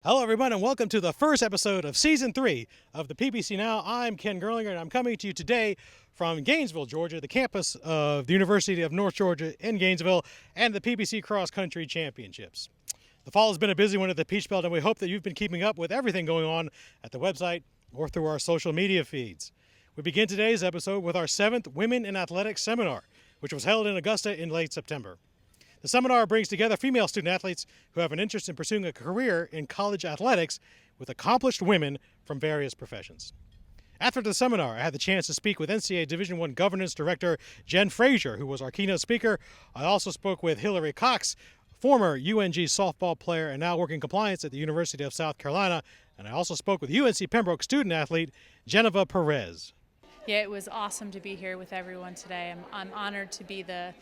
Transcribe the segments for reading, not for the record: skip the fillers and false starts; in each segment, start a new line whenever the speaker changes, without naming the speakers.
Hello, everyone, and welcome to the first episode of Season 3 of the PBC Now. I'm Ken Gerlinger, and I'm coming to you today from Gainesville, Georgia, the campus of the University of North Georgia in Gainesville, and the PBC Cross Country Championships. The fall has been a busy one at the Peach Belt, and we hope that you've been keeping up with everything going on at the website or through our social media feeds. We begin today's episode with our 7th Women in Athletics Seminar, which was held in Augusta in late September. The seminar brings together female student athletes who have an interest in pursuing a career in college athletics with accomplished women from various professions. After the seminar, I had the chance to speak with NCAA Division I Governance Director Jen Frazier, who was our keynote speaker. I also spoke with Hillary Cox, former UNG softball player and now working compliance at the University of South Carolina. And I also spoke with UNC Pembroke student athlete Geneva Perez.
Yeah, it was awesome to be here with everyone today. I'm honored to be the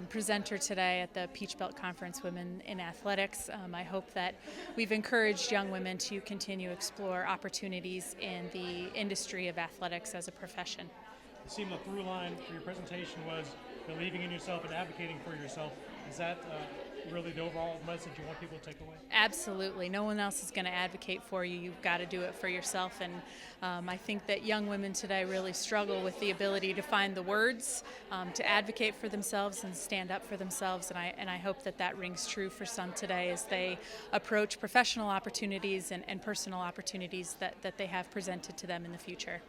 presenter today at the Peach Belt Conference Women in Athletics. I hope that we've encouraged young women to continue to explore opportunities in the industry of athletics as a profession.
It seemed the through line for your presentation was believing in yourself and advocating for yourself. Is that really the overall message you want people to take away?
Absolutely. No one else is going to advocate for you. You've got to do it for yourself. And I think that young women today really struggle with the ability to find the words to advocate for themselves and stand up for themselves. And I hope that that rings true for some today as they approach professional opportunities and personal opportunities that they have presented to them in the future.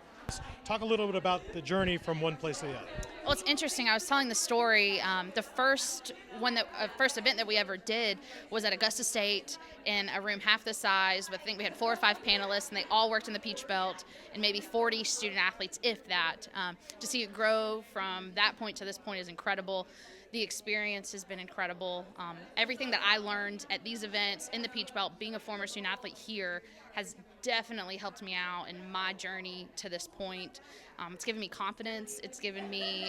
Talk a little bit about the journey from one place to the other.
Well, it's interesting. I was telling the story. The first event that we ever did was at Augusta State in a room half the size. But I think we had 4 or 5 panelists, and they all worked in the Peach Belt, and maybe 40 student athletes, if that. To see it grow from that point to this point is incredible. The experience has been incredible. Everything that I learned at these events in the Peach Belt, being a former student athlete here, has definitely helped me out in my journey to this point. It's given me confidence. It's given me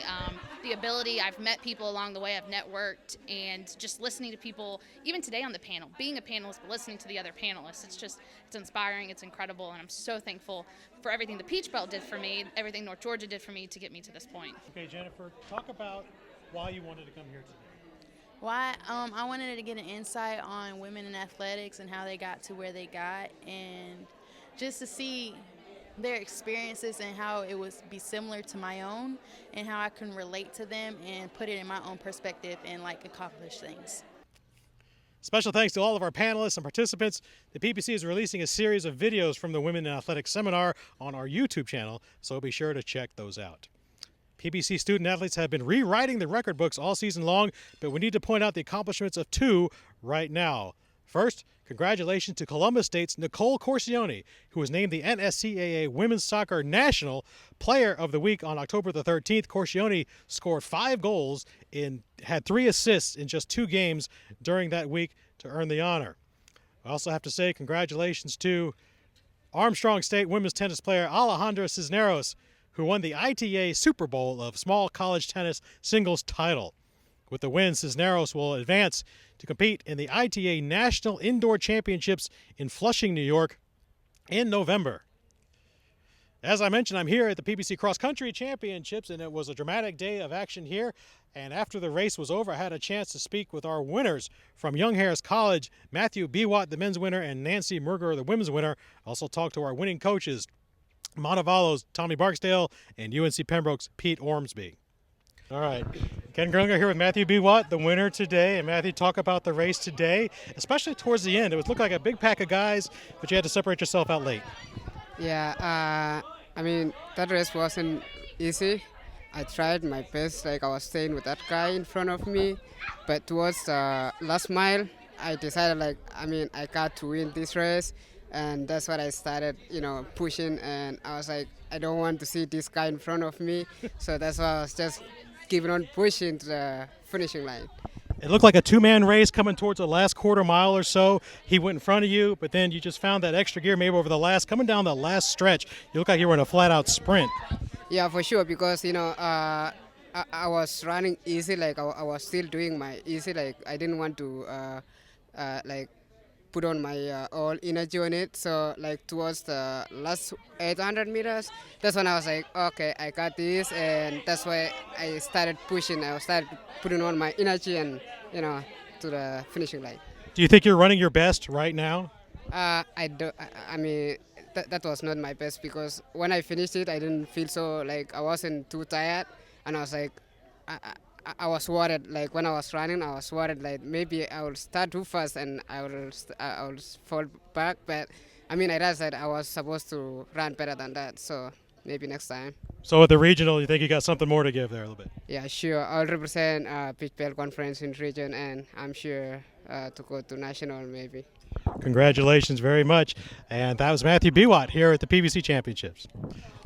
the ability. I've met people along the way. I've networked, and just listening to people, even today on the panel, being a panelist, but listening to the other panelists, it's inspiring. It's incredible, and I'm so thankful for everything the Peach Belt did for me, everything North Georgia did for me to get me to this point.
Okay, Jennifer, talk about why you wanted to come here today.
Why? I wanted to get an insight on women in athletics and how they got to where they got, and just to see their experiences and how it would be similar to my own and how I can relate to them and put it in my own perspective and accomplish things.
Special thanks to all of our panelists and participants. The PBC is releasing a series of videos from the Women in Athletics Seminar on our YouTube channel, so be sure to check those out. PBC student athletes have been rewriting the record books all season long, but we need to point out the accomplishments of 2 right now. First, congratulations to Columbus State's Nicole Corcione, who was named the NSCAA Women's Soccer National Player of the Week on October the 13th. Corcione scored 5 goals and had 3 assists in just 2 games during that week to earn the honor. I also have to say congratulations to Armstrong State women's tennis player Alejandra Cisneros, who won the ITA Super Bowl of small college tennis singles title. With the win, Cisneros will advance to compete in the ITA National Indoor Championships in Flushing, New York in November. As I mentioned, I'm here at the PBC Cross Country Championships, and it was a dramatic day of action here. And after the race was over, I had a chance to speak with our winners from Young Harris College, Matthew Biwat, the men's winner, and Nancy Merger, the women's winner. I also talked to our winning coaches, Montevallo's Tommy Barksdale and UNC Pembroke's Pete Hornsby. All right, Ken Gerlinger here with Matthew Biwat, the winner today. And Matthew, talk about the race today, especially towards the end. It looked like a big pack of guys, but you had to separate yourself out late.
Yeah, that race wasn't easy. I tried my best, I was staying with that guy in front of me, but towards the last mile, I decided I got to win this race. And that's what I started, pushing. And I was like, I don't want to see this guy in front of me. So that's why I was just keeping on pushing to the finishing line.
It looked like a 2-man race coming towards the last quarter mile or so. He went in front of you, but then you just found that extra gear maybe coming down the last stretch. You look like you were in a flat-out sprint.
Yeah, for sure, because, I was running easy. I was still doing my easy. I didn't want to, put on my all energy on it. So towards the last 800 meters, that's when I was like, okay, I got this, and that's why I started pushing. I started putting on my energy and to the finishing line.
Do you think you're running your best right now?
I do. I mean, that was not my best because when I finished it, I didn't feel so like I wasn't too tired, and I was like, I, I was worried. Like when I was running, I was worried like maybe I will start too fast and I will fall back. But I mean, I realized that I was supposed to run better than that. So maybe next time.
So at the regional, you think you got something more to give there a little bit?
Yeah, sure. I'll represent Pitch Belt Conference in region, and I'm sure to go to national maybe.
Congratulations very much. And that was Matthew Biwat here at the PBC Championships.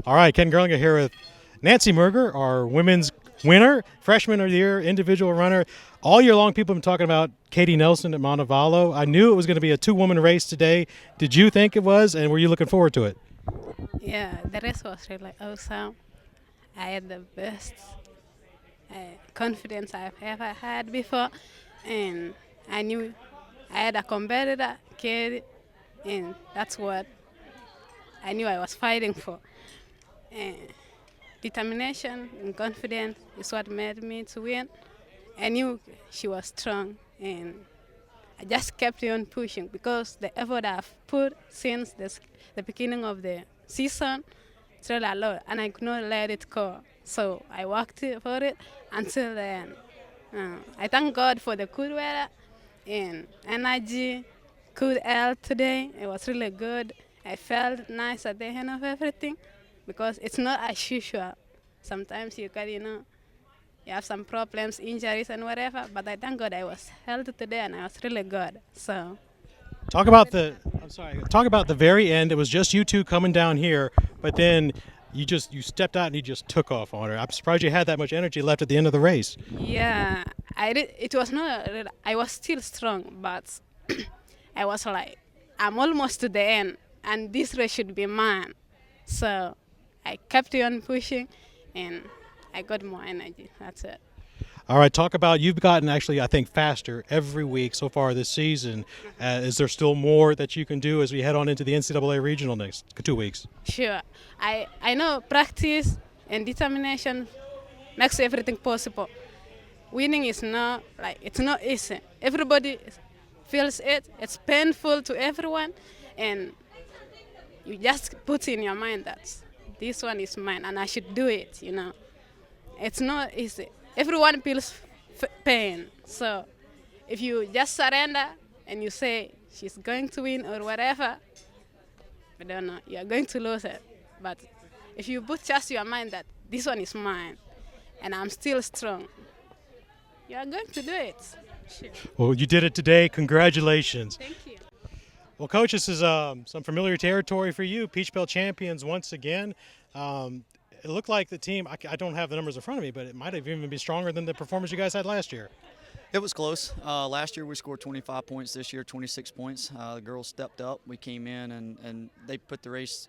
All right, Ken Gerlinger here with Nancy Merger, our women's winner, freshman of the year, individual runner. All year long, people have been talking about Katie Nelson at Montevallo. I knew it was going to be a two-woman race today. Did you think it was, and were you looking forward to it?
Yeah, the race was really awesome. I had the best confidence I've ever had before, and I knew I had a competitor, Katie, and that's what I knew I was fighting for. And determination and confidence is what made me to win. I knew she was strong, and I just kept on pushing because the effort I've put since the beginning of the season is really a lot, and I could not let it go. So I worked for it until then. I thank God for the good weather and energy, good health today. It was really good. I felt nice at the end of everything because it's not as usual. Sometimes you can, you have some problems, injuries and whatever, but I thank God I was healthy today and I was really good. So
Talk about the very end. It was just you two coming down here, but then you stepped out and you just took off on her. I'm surprised you had that much energy left at the end of the race.
yeah, it was not, I was still strong, but I was like, I'm almost to the end and this race should be mine. So I kept on pushing and I got more energy. That's it.
All right, talk about, you've gotten actually, I think, faster every week so far this season. Is there still more that you can do as we head on into the NCAA regional next 2 weeks?
Sure. I know practice and determination makes everything possible. Winning is not it's not easy. Everybody feels it. It's painful to everyone, and you just put in your mind that this one is mine and I should do it. It's not easy. Everyone feels pain. So if you just surrender and you say she's going to win or whatever, I don't know, you're going to lose it. But if you put just your mind that this one is mine and I'm still strong, you're going to do it. Sure.
Well, you did it today. Congratulations.
Thank you.
Well, Coach, this is some familiar territory for you. Peach Belt champions once again. It looked like the team, I don't have the numbers in front of me, but it might have even been stronger than the performance you guys had last year.
It was close. Last year we scored 25 points. This year 26 points. The girls stepped up. We came in and they put the race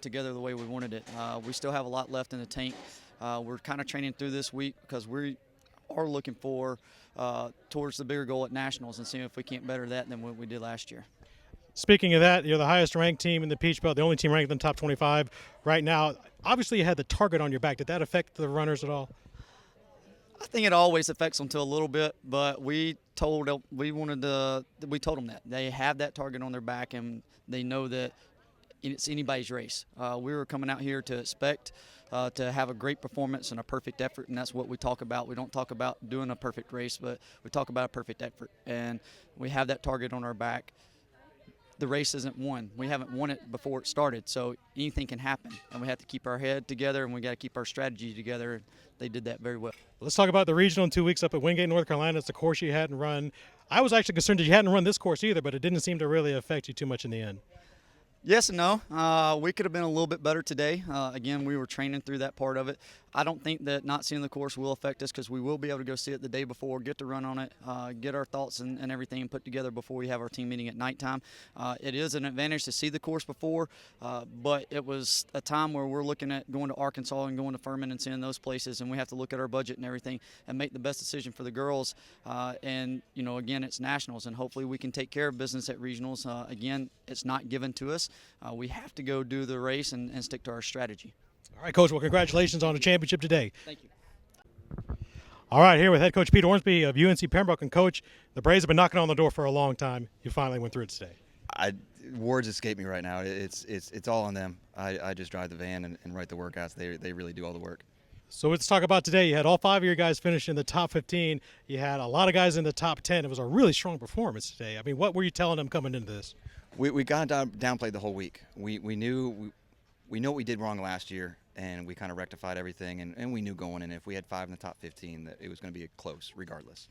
together the way we wanted it. We still have a lot left in the tank. We're kind of training through this week because we are looking towards the bigger goal at nationals and seeing if we can't better that than what we did last year.
Speaking of that, you're the highest ranked team in the Peach Belt, the only team ranked in the top 25 right now. Obviously, you had the target on your back. Did that affect the runners at all?
I think it always affects them to a little bit, but we told them that they have that target on their back and they know that it's anybody's race. We were coming out here to expect to have a great performance and a perfect effort, and that's what we talk about. We don't talk about doing a perfect race, but we talk about a perfect effort, and we have that target on our back. The race isn't won. We haven't won it before it started, so anything can happen, and we have to keep our head together, and we got to keep our strategy together, and they did that very well.
Let's talk about the regional in 2 weeks up at Wingate, North Carolina. It's a course you hadn't run. I was actually concerned that you hadn't run this course either, but it didn't seem to really affect you too much in the end.
Yes and no. We could have been a little bit better today. Again, we were training through that part of it. I don't think that not seeing the course will affect us because we will be able to go see it the day before, get to run on it, get our thoughts and everything put together before we have our team meeting at nighttime. It is an advantage to see the course before, but it was a time where we're looking at going to Arkansas and going to Furman and seeing those places, and we have to look at our budget and everything and make the best decision for the girls. And, again, it's nationals, and hopefully we can take care of business at regionals. Again, it's not given to us. We have to go do the race and stick to our strategy.
All right, Coach. Well, congratulations on the championship today.
Thank you.
All right, here with head coach Pete Hornsby of UNC Pembroke. And, Coach, the Braves have been knocking on the door for a long time. You finally went through it today.
Words escape me right now. It's all on them. I just drive the van and write the workouts. They really do all the work.
So let's talk about today. You had all 5 of your guys finish in the top 15. You had a lot of guys in the top 10. It was a really strong performance today. I mean, what were you telling them coming into this?
We kind of downplayed the whole week. We knew what we did wrong last year, and we kind of rectified everything. And we knew going in, if we had 5 in the top 15, that it was going to be close regardless.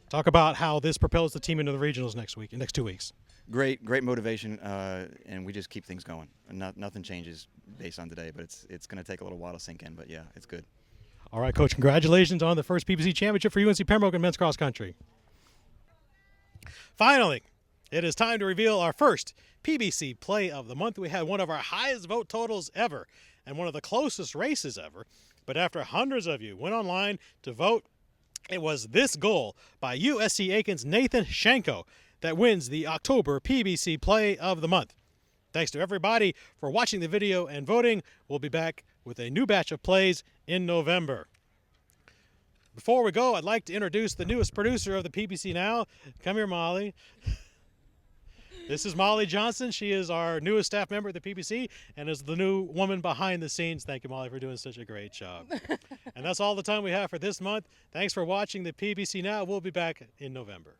Talk about how this propels the team into the regionals next 2 weeks.
Great motivation, and we just keep things going. Nothing changes based on today, but it's going to take a little while to sink in. But yeah, it's good.
All right, Coach, congratulations on the first PBC championship for UNC Pembroke in men's cross country. Finally, it is time to reveal our first PBC play of the month. We had one of our highest vote totals ever and one of the closest races ever. But after hundreds of you went online to vote, it was this goal by USC Aiken's Nathan Shanko that wins the October PBC Play of the Month. Thanks to everybody for watching the video and voting. We'll be back with a new batch of plays in November. Before we go, I'd like to introduce the newest producer of the PBC Now. Come here, Molly. This is Molly Johnson. She is our newest staff member at the PBC and is the new woman behind the scenes. Thank you, Molly, for doing such a great job. And that's all the time we have for this month. Thanks for watching the PBC Now. We'll be back in November.